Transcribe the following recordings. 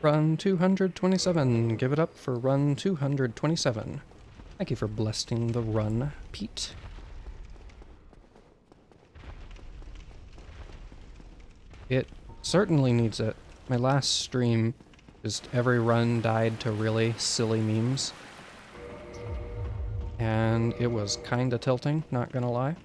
Run 227. Give it up for run 227. Thank you for blessing the run, Pete. It certainly needs it. My last stream, just every run died to really silly memes. And it was kinda tilting, not gonna lie.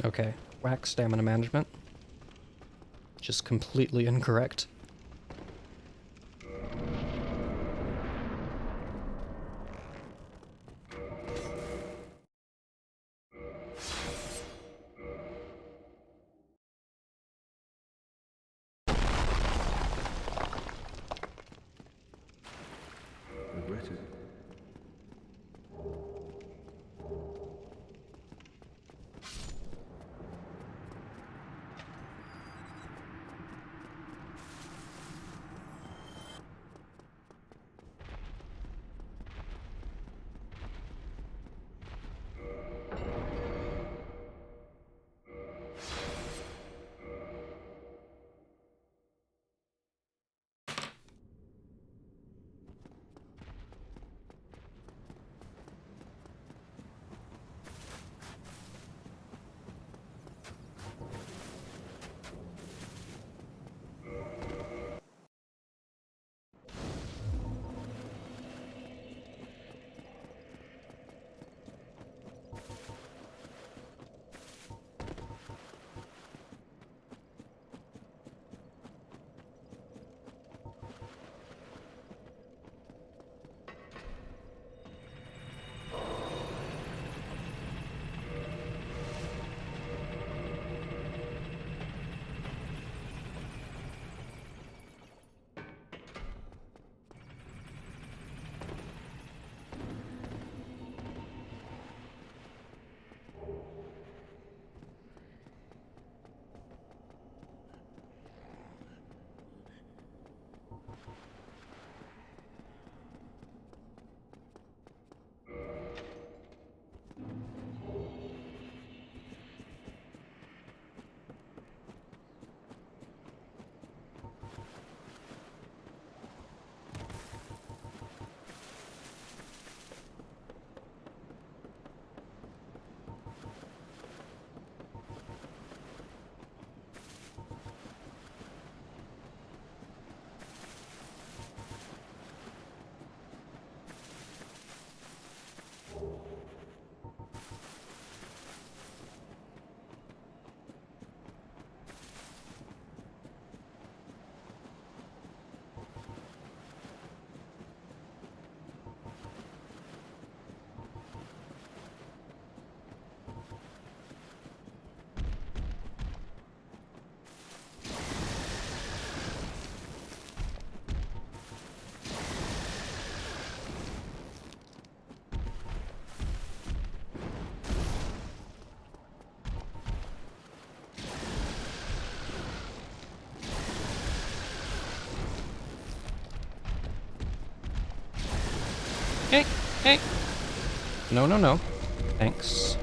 Okay, whack stamina management. Just completely incorrect. Regretted. Hey, hey! No, no, no. Thanks.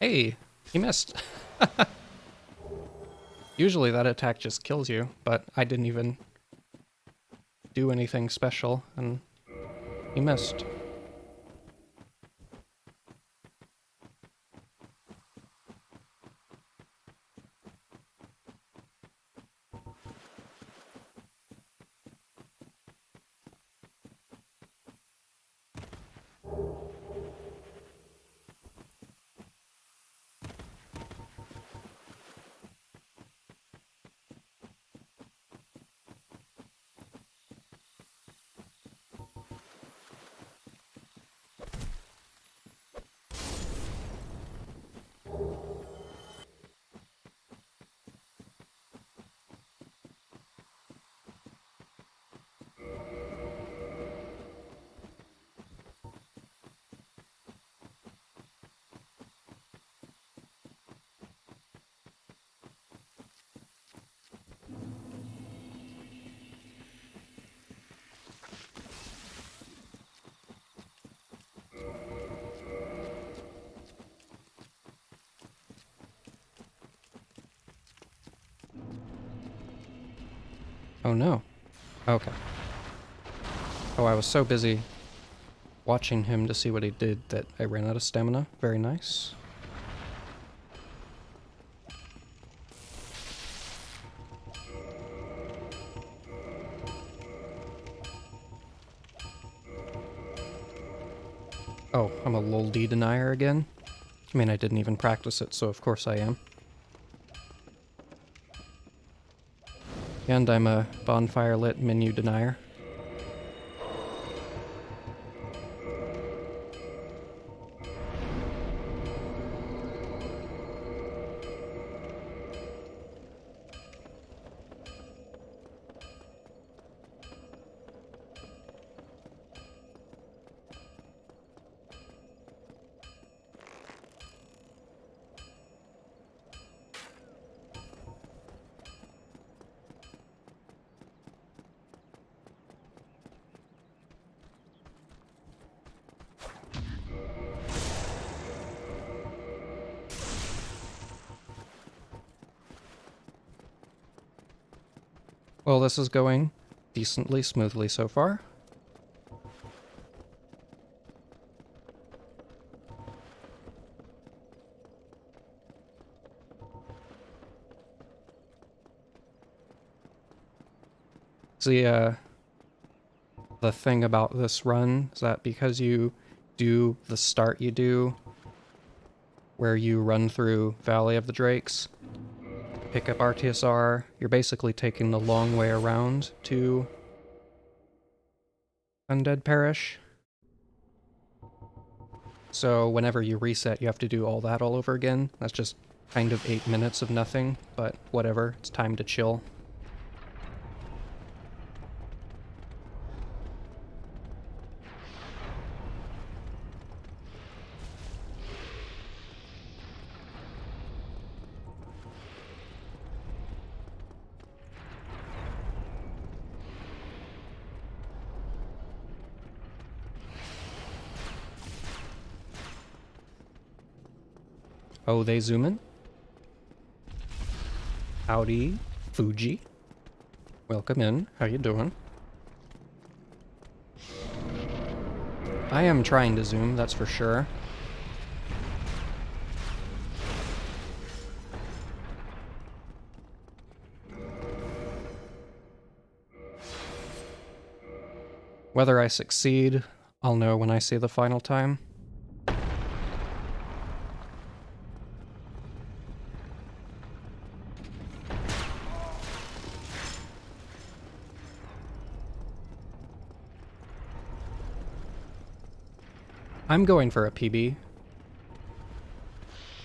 Hey, he missed. Usually that attack just kills you, but I didn't even do anything special, and he missed. Oh no. Okay. Oh, I was so busy watching him to see what he did that I ran out of stamina. Very nice. Oh, I'm a lol D denier again? I mean, I didn't even practice it, so of course I am. And I'm a bonfire lit menu denier. Well, this is going decently smoothly so far. The thing about this run is that because you do the start you do, where you run through Valley of the Drakes, pick up RTSR, you're basically taking the long way around to Undead Parish. So whenever you reset, you have to do all that all over again. That's just kind of 8 minutes of nothing, but whatever, it's time to chill. Oh, they zoom in? Howdy, Fuji. Welcome in. How you doing? I am trying to zoom, that's for sure. Whether I succeed, I'll know when I see the final time. I'm going for a PB.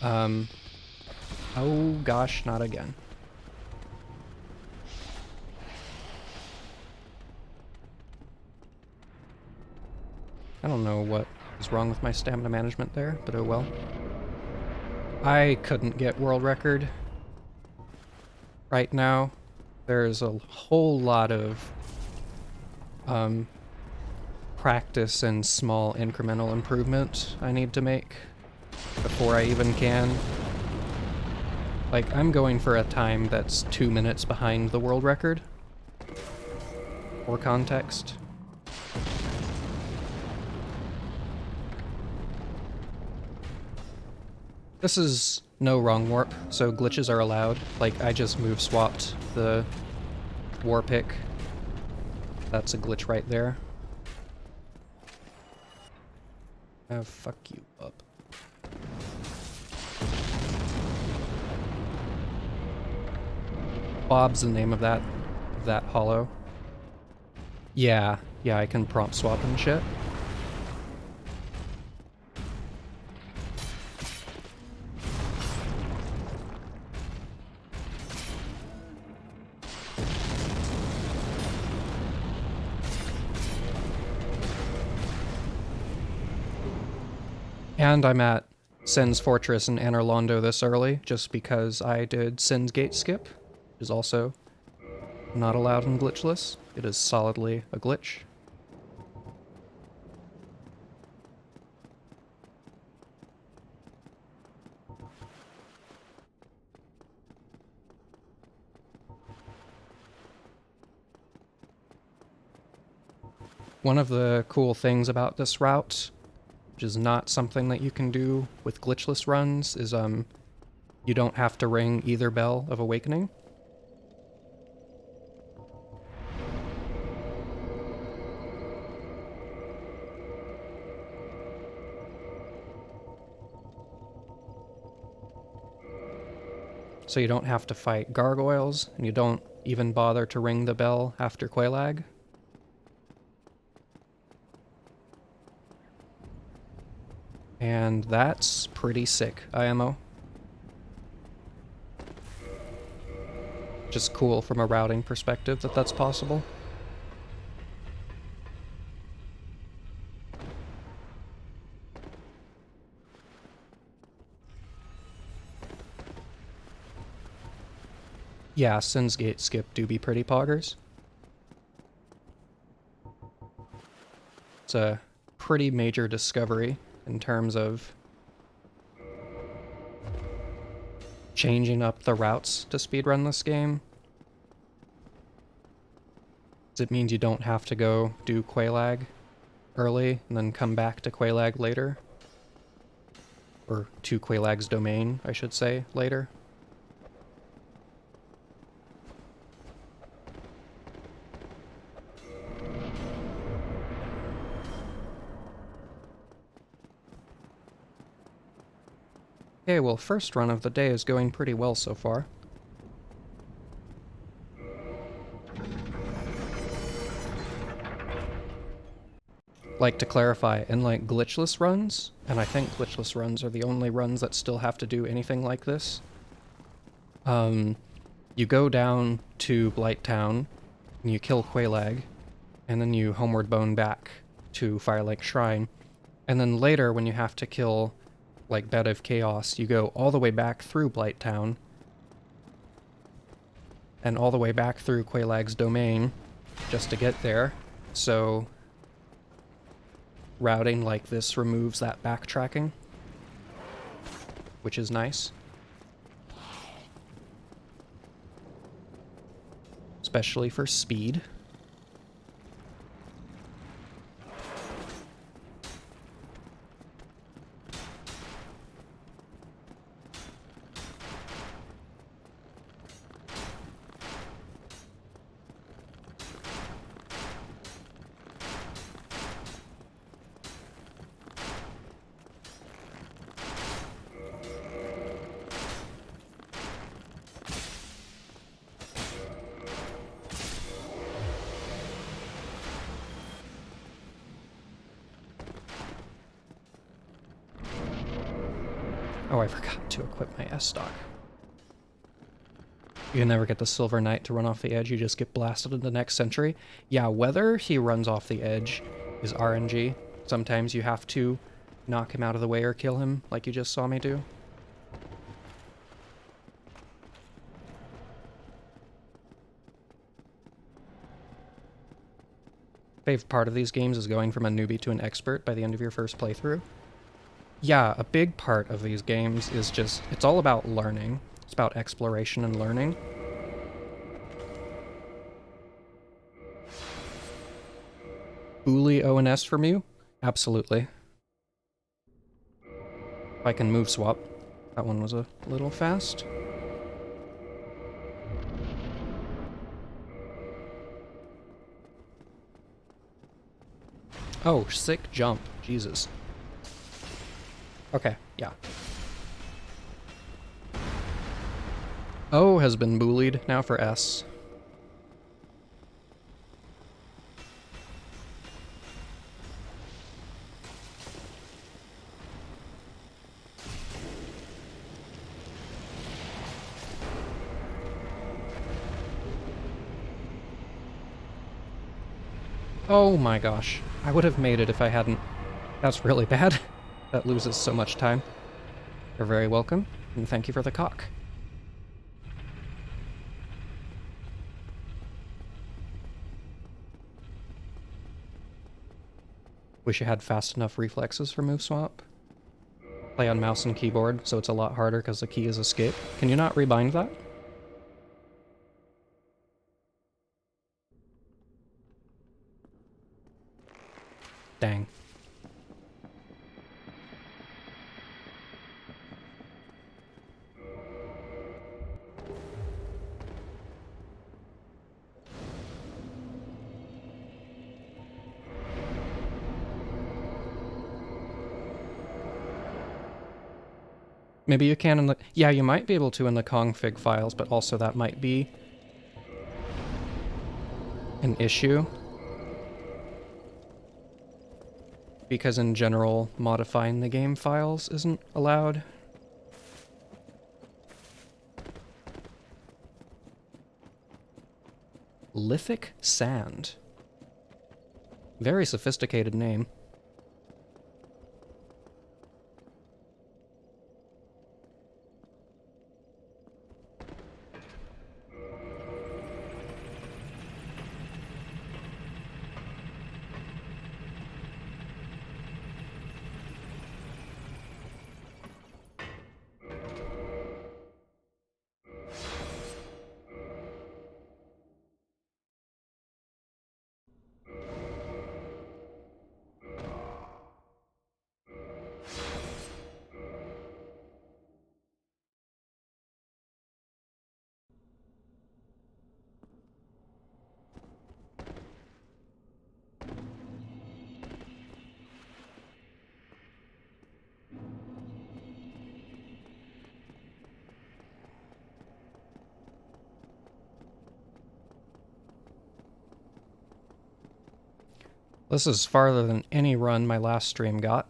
Oh gosh, not again. I don't know what is wrong with my stamina management there, but oh well. I couldn't get world record right now. There's a whole lot of practice and small incremental improvement I need to make. before I even can. Like, I'm going for a time that's 2 minutes behind the world record. For context. This is no wrong warp, so glitches are allowed. Like, I just move swapped the war pick. That's a glitch right there. Oh, fuck you up. Bob's the name of that hollow. Yeah, I can prompt swap and shit. And I'm at Sin's Fortress in Anor Londo this early, just because I did Sin's Gate skip, which is also not allowed in glitchless. It is solidly a glitch. One of the cool things about this route, which is not something that you can do with glitchless runs, is you don't have to ring either bell of awakening. So you don't have to fight gargoyles, and you don't even bother to ring the bell after Quelaag. And that's pretty sick, IMO. Just cool from a routing perspective that that's possible. Yeah, Sin's Gate skip do be pretty poggers. It's a pretty major discovery in terms of changing up the routes to speedrun this game. It means you don't have to go do Quelaag early and then come back to Quelaag later. Or to Quelaag's domain, I should say, later. Okay, well, first run of the day is going pretty well so far. Like, to clarify, in like glitchless runs, and I think glitchless runs are the only runs that still have to do anything like this, you go down to Blighttown, and you kill Quelaag, and then you homeward bone back to Firelake Shrine, and then later when you have to kill like Bed of Chaos, you go all the way back through Blighttown, and all the way back through Quelaag's domain, just to get there, so routing like this removes that backtracking, which is nice. Especially for speed. Oh, I forgot to equip my S-Stock. You never get the Silver Knight to run off the edge, you just get blasted in the next century. Yeah, whether he runs off the edge is RNG. Sometimes you have to knock him out of the way or kill him, like you just saw me do. Favorite part of these games is going from a newbie to an expert by the end of your first playthrough. Yeah, a big part of these games is just, it's all about learning. It's about exploration and learning. Uli ONS from you? Absolutely. If I can move swap. That one was a little fast. Oh, sick jump. Jesus. Okay, yeah. O has been bullied, now for S. Oh my gosh. I would have made it if I hadn't. That's really bad. That loses so much time. You're very welcome, and thank you for the cock. Wish you had fast enough reflexes for move swap. Play on mouse and keyboard, so it's a lot harder because the key is escape. Can you not rebind that? Dang. Maybe you can in the... Yeah, you might be able to in the config files, but also that might be an issue. Because in general, modifying the game files isn't allowed. Lithic Sand. Very sophisticated name. This is farther than any run my last stream got,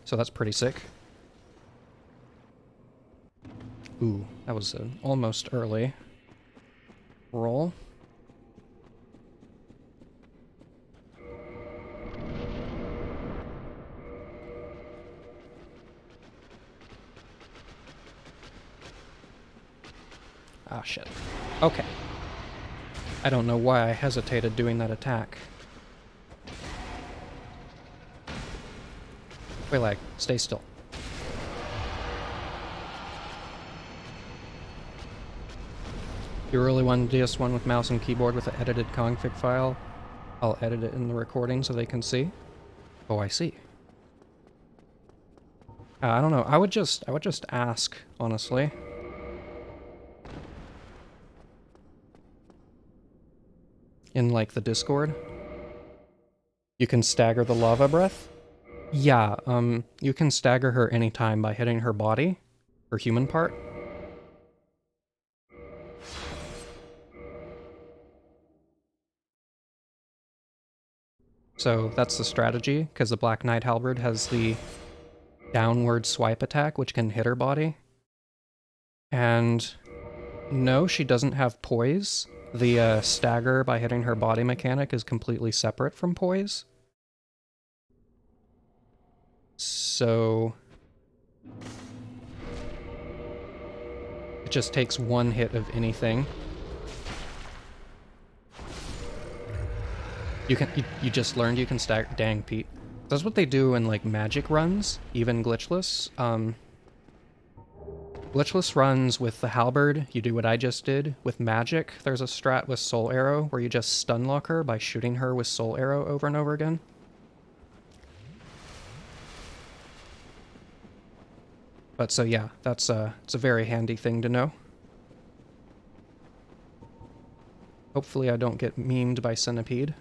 so that's pretty sick. Ooh, that was an almost early roll. Ah, shit. Okay. I don't know why I hesitated doing that attack. Wait, lag. Stay still. If you really want DS1 with mouse and keyboard with an edited config file, I'll edit it in the recording so they can see. Oh, I see. I don't know. I would just ask, honestly. In, like, the Discord. You can stagger the lava breath? Yeah, you can stagger her anytime by hitting her body, her human part. So that's the strategy, because the Black Knight halberd has the downward swipe attack, which can hit her body. And no, she doesn't have poise. The stagger by hitting her body mechanic is completely separate from poise. So it just takes one hit of anything. You just learned you can stagger. Dang, Pete. That's what they do in like magic runs, even glitchless. Glitchless runs with the halberd, you do what I just did. With magic, there's a strat with soul arrow where you just stun lock her by shooting her with soul arrow over and over again. But so yeah, it's a very handy thing to know. Hopefully I don't get memed by Centipede.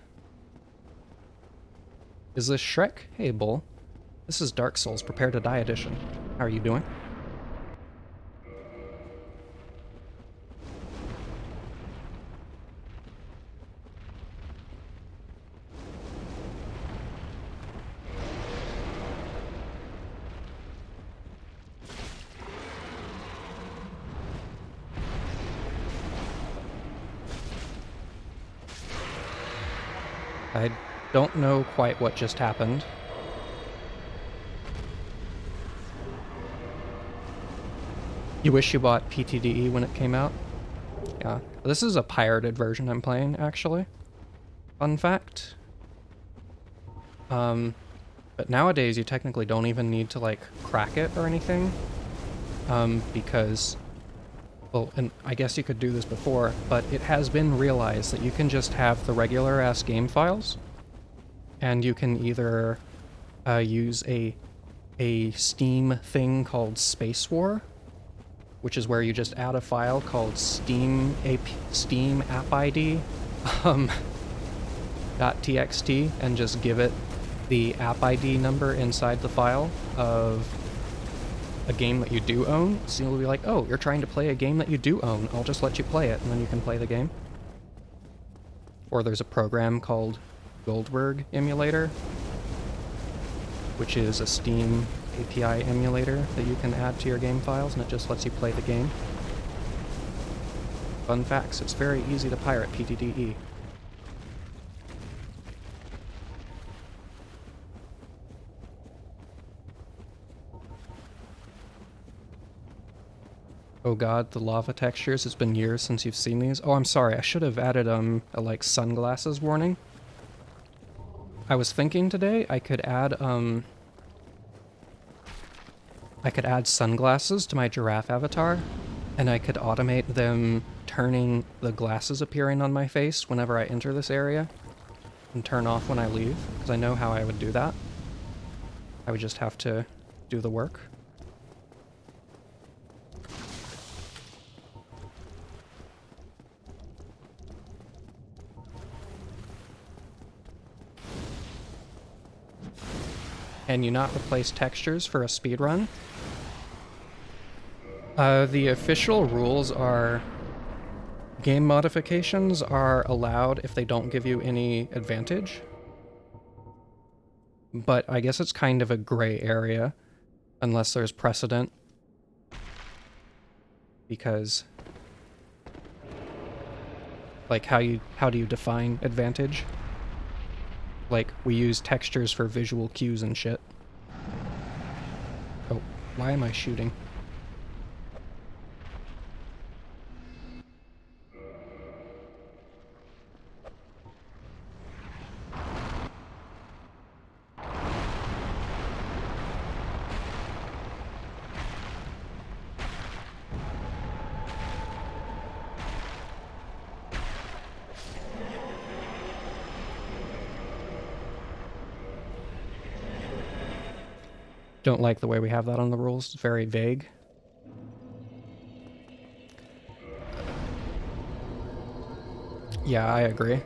Is this Shrek? Hey, Bull. This is Dark Souls Prepare to Die edition. How are you doing? I don't know quite what just happened. You wish you bought PTDE when it came out? Yeah. This is a pirated version I'm playing, actually. Fun fact. But nowadays you technically don't even need to, like, crack it or anything. Because... Well, and I guess you could do this before, but it has been realized that you can just have the regular-ass game files, and you can either use a Steam thing called Space War, which is where you just add a file called Steam app ID .txt and just give it the app ID number inside the file of a game that you do own. So you'll be like, oh, you're trying to play a game that you do own. I'll just let you play it, and then you can play the game. Or there's a program called Goldberg Emulator, which is a Steam API emulator that you can add to your game files, and it just lets you play the game. Fun facts, it's very easy to pirate PTDE. Oh god, the lava textures, it's been years since you've seen these. Oh, I'm sorry, I should have added a like sunglasses warning. I was thinking today I could add sunglasses to my giraffe avatar, and I could automate them turning the glasses appearing on my face whenever I enter this area, and turn off when I leave, because I know how I would do that. I would just have to do the work. Can you not replace textures for a speedrun? The official rules are game modifications are allowed if they don't give you any advantage. But I guess it's kind of a gray area unless there's precedent. Because like how do you define advantage? Like, we use textures for visual cues and shit. Oh, why am I shooting? Don't like the way we have that on the rules. It's very vague. Yeah, I agree.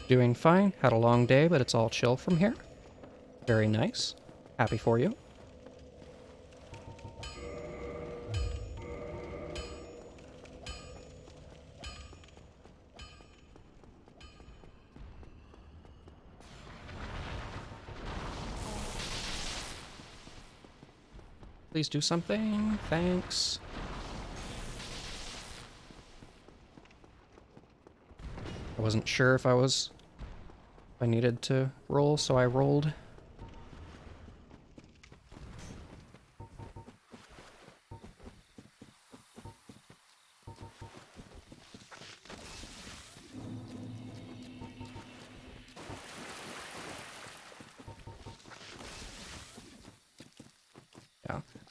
Doing fine. Had a long day, but it's all chill from here. Very nice. Happy for you. Please do something. Thanks. I wasn't sure if I needed to roll, so I rolled.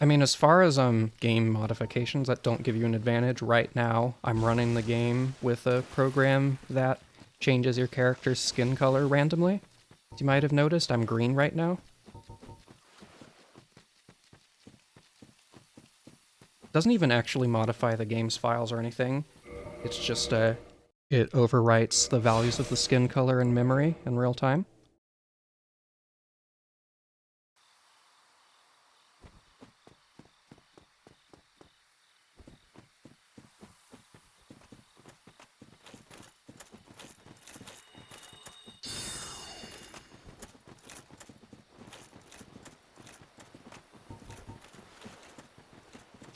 I mean, as far as game modifications that don't give you an advantage, right now I'm running the game with a program that changes your character's skin color randomly. As you might have noticed, I'm green right now. Doesn't even actually modify the game's files or anything. It's just it overwrites the values of the skin color in memory in real time.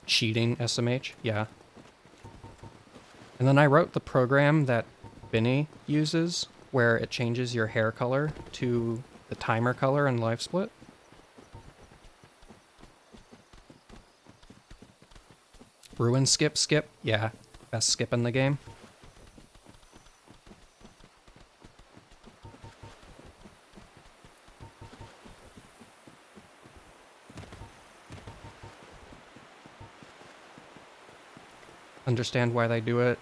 Cheating SMH, yeah. And then I wrote the program that Benny uses where it changes your hair color to the timer color in Live Split. Ruin skip, yeah, best skip in the game. Understand why they do it.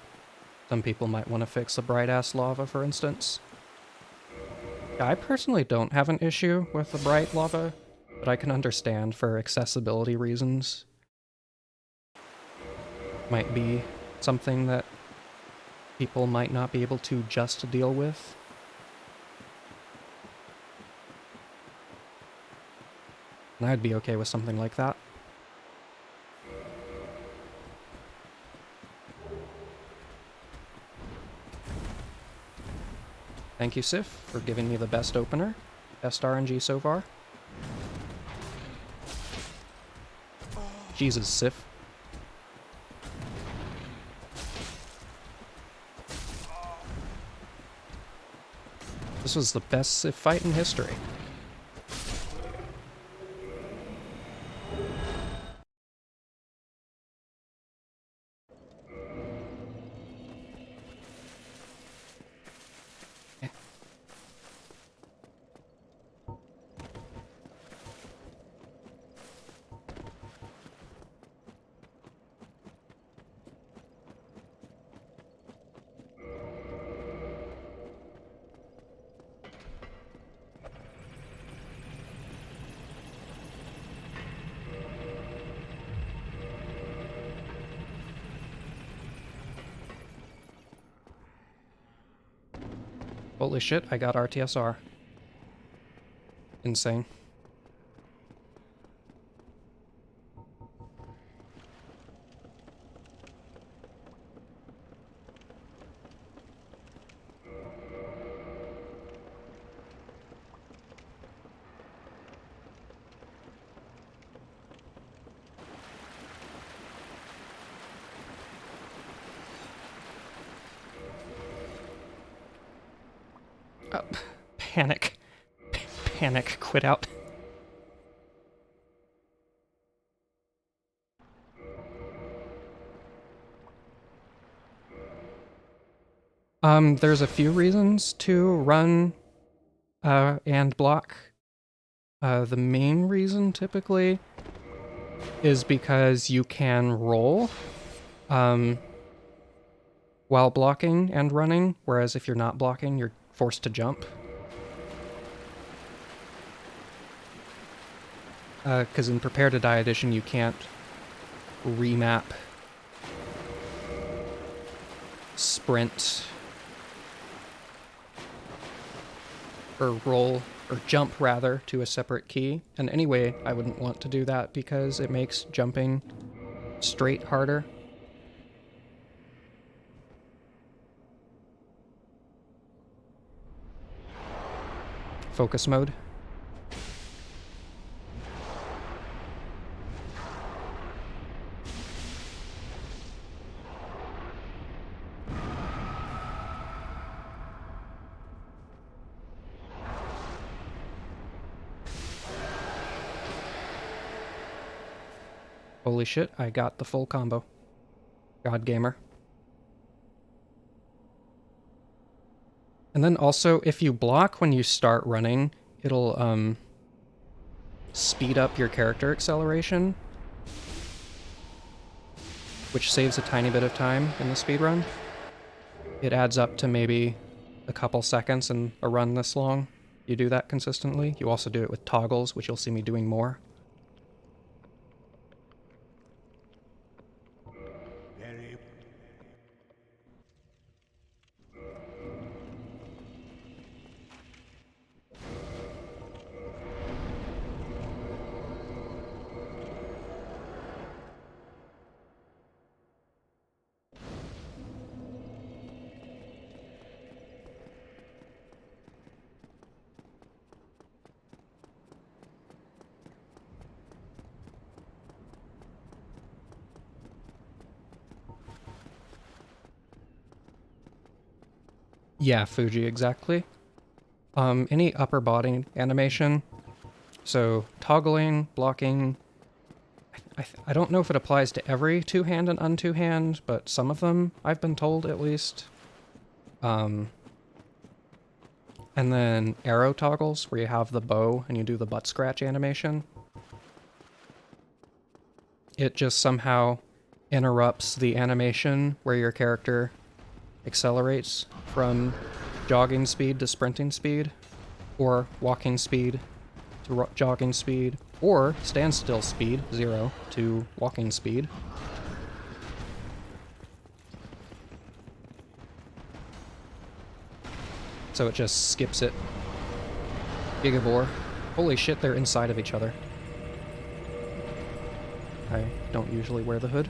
Some people might want to fix the bright-ass lava, for instance. Yeah, I personally don't have an issue with the bright lava, but I can understand for accessibility reasons. Might be something that people might not be able to just deal with. And I'd be okay with something like that. Thank you, Sif, for giving me the best opener. Best RNG so far. Jesus, Sif. This was the best Sif fight in history. Holy shit, I got RTSR. Insane. Panic. Panic, quit out. There's a few reasons to run and block. The main reason, typically, is because you can roll while blocking and running, whereas if you're not blocking, you're forced to jump. Because in Prepare to Die Edition, you can't remap sprint or roll or jump rather to a separate key. And anyway, I wouldn't want to do that because it makes jumping straight harder. Focus mode. Holy shit, I got the full combo. God Gamer. And then also, if you block when you start running, it'll speed up your character acceleration. which saves a tiny bit of time in the speedrun. It adds up to maybe a couple seconds in a run this long. You do that consistently. You also do it with toggles, which you'll see me doing more. Yeah, Fuji, exactly. Any upper body animation, so toggling, blocking, I don't know if it applies to every two-hand and un-two-hand, but some of them, I've been told at least. And then arrow toggles, where you have the bow and you do the butt scratch animation. It just somehow interrupts the animation where your character accelerates from jogging speed to sprinting speed, or walking speed to jogging speed, or standstill speed, 0, to walking speed. So it just skips it. Gigabore. Holy shit, they're inside of each other. I don't usually wear the hood.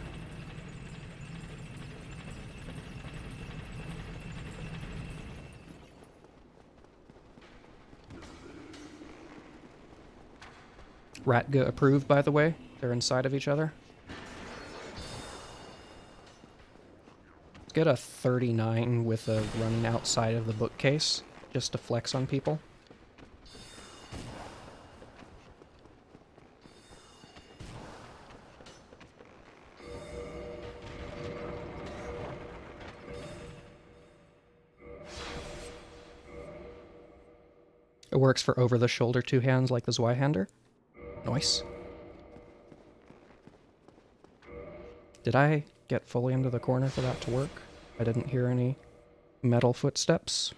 Ratga approved, by the way. They're inside of each other. Let's get a 39 with a running outside of the bookcase, just to flex on people. It works for over-the-shoulder two hands like the Zweihander. Nice. Did I get fully into the corner for that to work? I didn't hear any metal footsteps.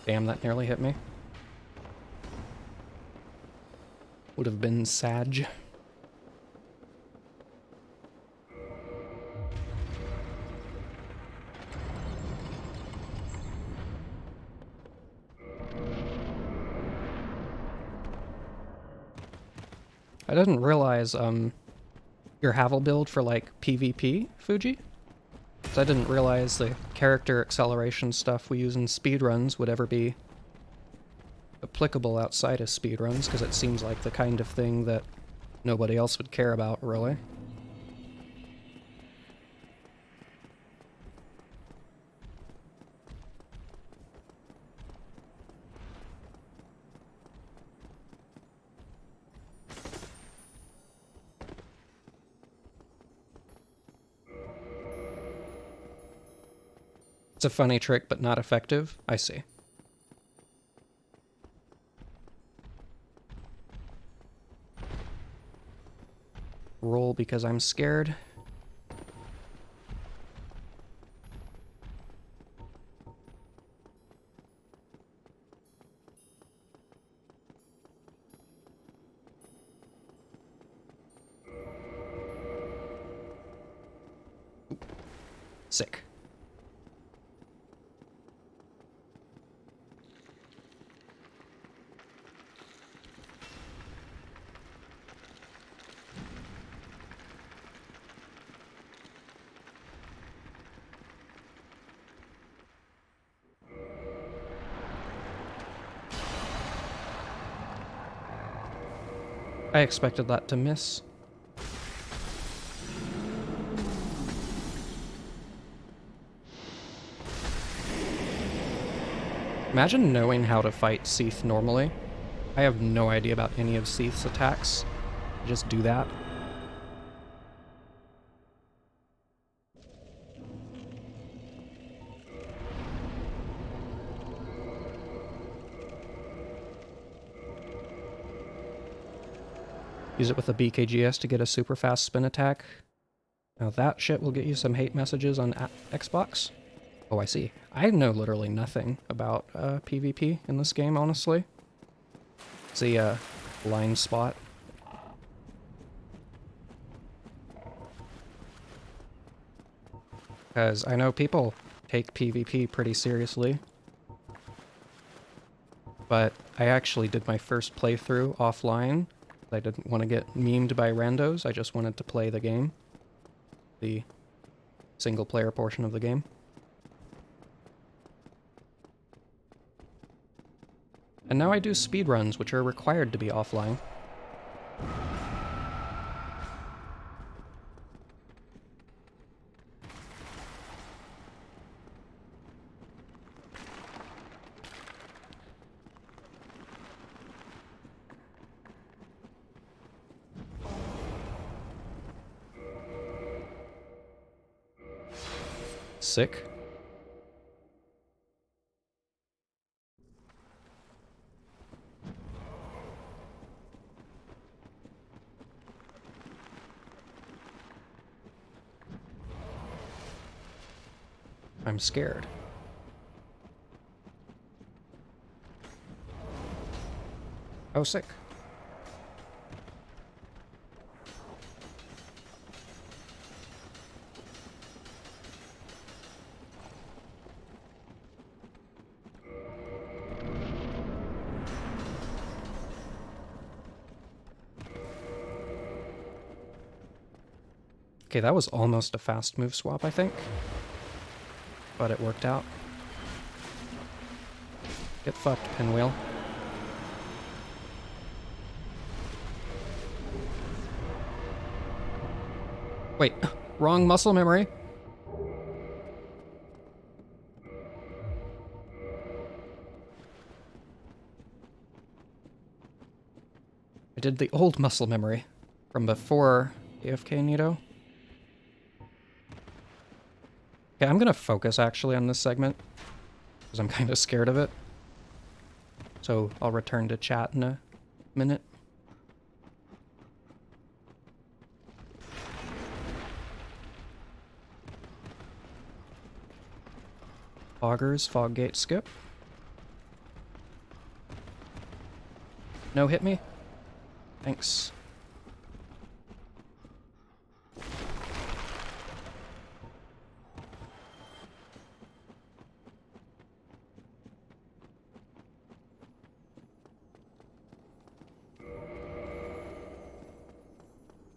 Damn, that nearly hit me. Would have been Sag. I didn't realize, your Havel build for, like, PvP, Fuji? So I didn't realize the character acceleration stuff we use in speedruns would ever be applicable outside of speedruns, because it seems like the kind of thing that nobody else would care about, really. It's a funny trick, but not effective. I see. Roll because I'm scared. Sick. I expected that to miss. Imagine knowing how to fight Seath normally. I have no idea about any of Seath's attacks. I just do that. Use it with a BKGS to get a super fast spin attack. Now that shit will get you some hate messages on Xbox. Oh, I see. I know literally nothing about PvP in this game, honestly. It's a blind spot. Because I know people take PvP pretty seriously. But I actually did my first playthrough offline. I didn't want to get memed by randos, I just wanted to play the game. The single player portion of the game. And now I do speedruns, which are required to be offline. Sick. I'm scared. Oh, sick. Okay, that was almost a fast move swap, I think. But it worked out. Get fucked, Pinwheel. Wait, wrong muscle memory. I did the old muscle memory from before AFK Nito. Okay, I'm gonna focus actually on this segment because I'm kind of scared of it. So I'll return to chat in a minute. Foggers, Foggate skip. No hit me? Thanks.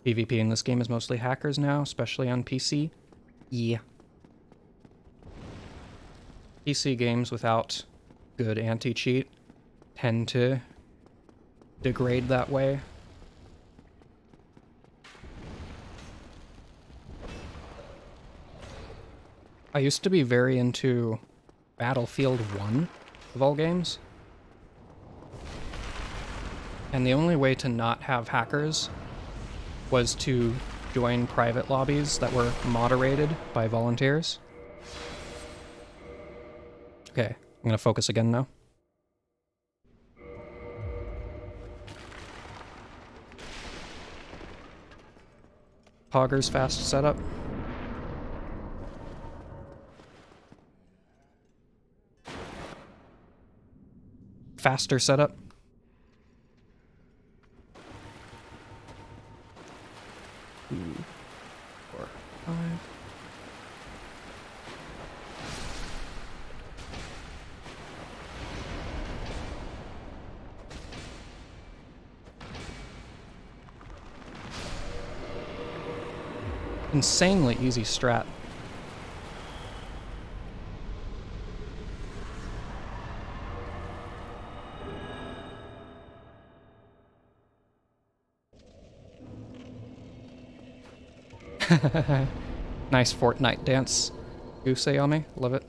PvP in this game is mostly hackers now, especially on PC. Yeah. PC games without good anti-cheat tend to degrade that way. I used to be very into Battlefield 1 of all games. And the only way to not have hackers was to join private lobbies that were moderated by volunteers. Okay, I'm gonna focus again now. Hogger's fast setup. Faster setup. Two, 4, 5. Insanely easy strat. Nice Fortnite dance. You say on me? Love it.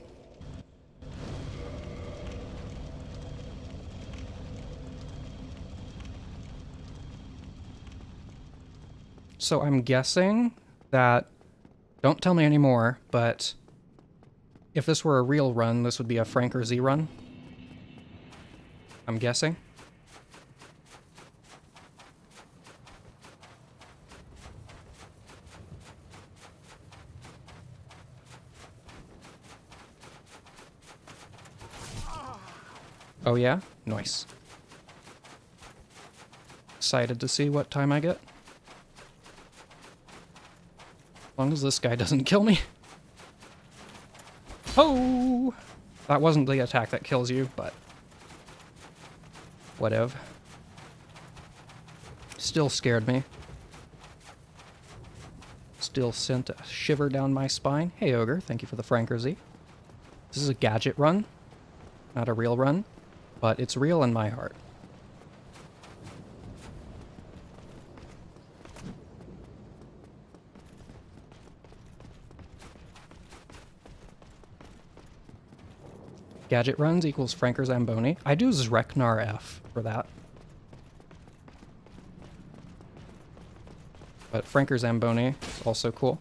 So I'm guessing that, don't tell me anymore, but if this were a real run, this would be a Frank or Z run. I'm guessing. Oh yeah? Nice. Excited to see what time I get. As long as this guy doesn't kill me. Oh! That wasn't the attack that kills you, but whatever. Still scared me. Still sent a shiver down my spine. Hey, Ogre, thank you for the Frank or Z. This is a Gadget Run, not a real run, but it's real in my heart. Gadget Runs equals Frank or Zamboni. I do Zreknar F for that. But Frank or Zamboni is also cool.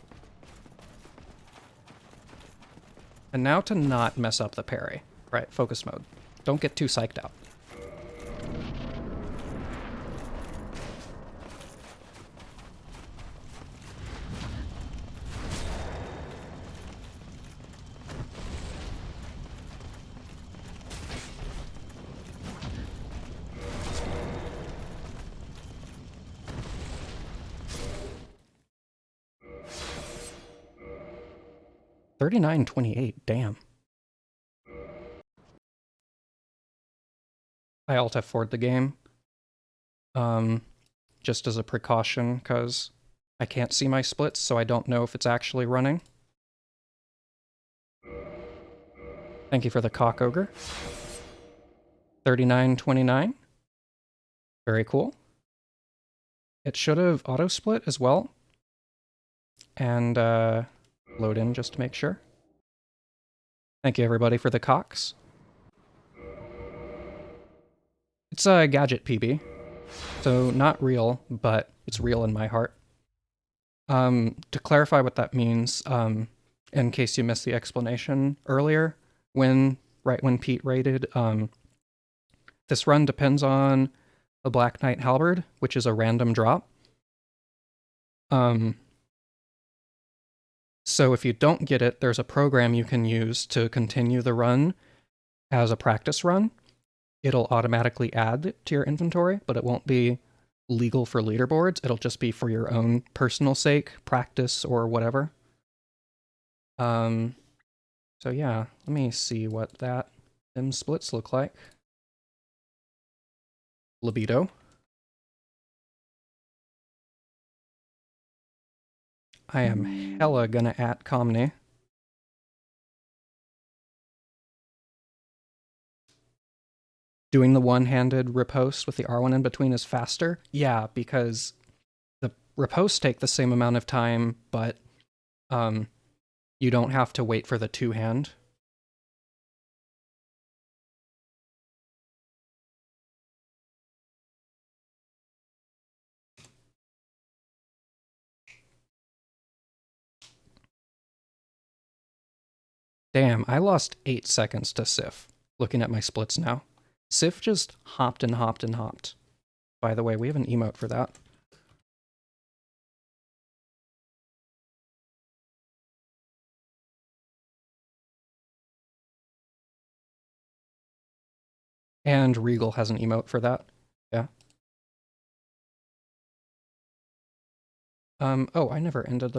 And now to not mess up the parry. Right, focus mode. Don't get too psyched out. $39.28, damn. I alt F4'd the game. Just as a precaution, because I can't see my splits, so I don't know if it's actually running. Thank you for the cock ogre. $39.29. Very cool. It should have auto-split as well. And load in just to make sure. Thank you everybody for the cocks. It's a Gadget PB. So not real, but it's real in my heart. To clarify what that means, in case you missed the explanation earlier, right when Pete raided, this run depends on a Black Knight halberd, which is a random drop. So if you don't get it, there's a program you can use to continue the run as a practice run. It'll automatically add it to your inventory, but it won't be legal for leaderboards. It'll just be for your own personal sake, practice, or whatever. So yeah, let me see what them splits look like. Libido. I am hella gonna at Comny. Doing the one-handed riposte with the R1 in between is faster? Yeah, because the riposte take the same amount of time, but you don't have to wait for the two-hand. Damn, I lost 8 seconds to Sif, looking at my splits now. Sif just hopped and hopped and hopped. By the way, we have an emote for that. And Regal has an emote for that. Yeah. Oh, I never ended the